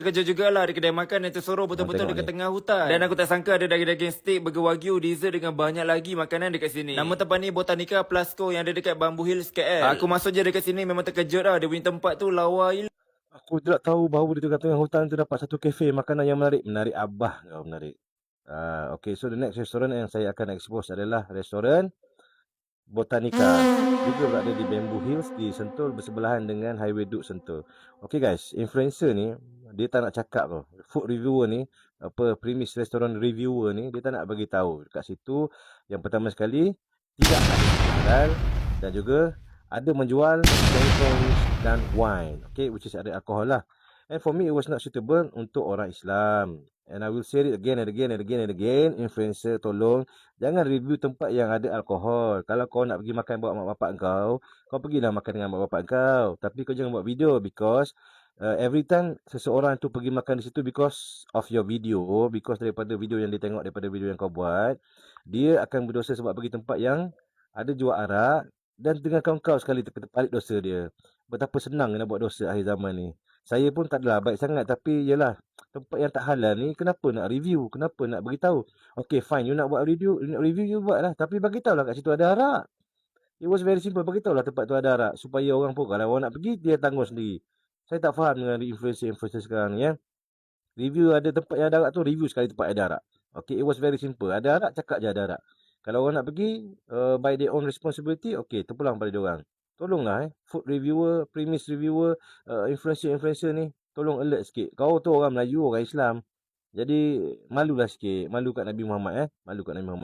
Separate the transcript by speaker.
Speaker 1: kerja jugalah di kedai makan yang tersorong betul-betul
Speaker 2: tengok
Speaker 1: dekat
Speaker 2: ni.
Speaker 1: tengah hutan. Dan aku tak sangka ada daging-daging steak, burger wagyu, dessert dengan banyak lagi makanan dekat sini. Nama tempat ni Botanica Plasco yang ada dekat Bamboo Hills KL. Aku masuk je dekat sini memang terkejut lah. Dia punya tempat tu lawa gila.
Speaker 2: Aku tidak tahu bahawa di tengah-tengah hutan tu dapat satu kafe makanan yang menarik. Menarik abah kau, menarik. Okay, so the next restaurant yang saya akan expose adalah restoran Botanica. Juga berada di Bamboo Hills di Sentul bersebelahan dengan Highway Duk Sentul. Okay guys, influencer ni dia tak nak cakap tau. Food reviewer ni, premis restoran reviewer ni, dia tak nak bagi tahu dekat situ. Yang pertama sekali, tidak ada halal dan juga ada menjual champagnes dan wine. Okay, which is ada alkohol lah. And for me, it was not suitable untuk orang Islam. And I will say it again and again and again and again. Influencer, tolong jangan review tempat yang ada alkohol. Kalau kau nak pergi makan bawa mak bapak kau pergilah makan dengan mak bapak kau. Tapi kau jangan buat video because every time seseorang tu pergi makan di situ because of your video, because daripada video yang dia tengok, daripada video yang kau buat, dia akan berdosa sebab pergi tempat yang ada jual arak dan dengan kau sekali terbalik dosa dia. Betapa senang nak buat dosa akhir zaman ni. Saya pun tak adalah baik sangat tapi yalah, tempat yang tak halal ni kenapa nak review? Kenapa nak beritahu? Okay, fine. You nak buat review, you buat lah. Tapi bagi tahulah kat situ ada arak. It was very simple. Bagi tahulah tempat tu ada arak. Supaya orang pun kalau orang nak pergi, dia tanggung sendiri. Saya tak faham dengan influencer-influencer sekarang ni ya. Review ada tempat yang ada arak tu, review sekali tempat ada arak. Okay, it was very simple. Ada arak, cakap je ada arak. Kalau orang nak pergi, by their own responsibility, okay, terpulang pada dia orang. Tolonglah food reviewer, premise reviewer, influencer-influencer ni, tolong alert sikit. Kau tu orang Melayu, orang Islam. Jadi, malulah sikit. Malu kat Nabi Muhammad Malu kat Nabi Muhammad.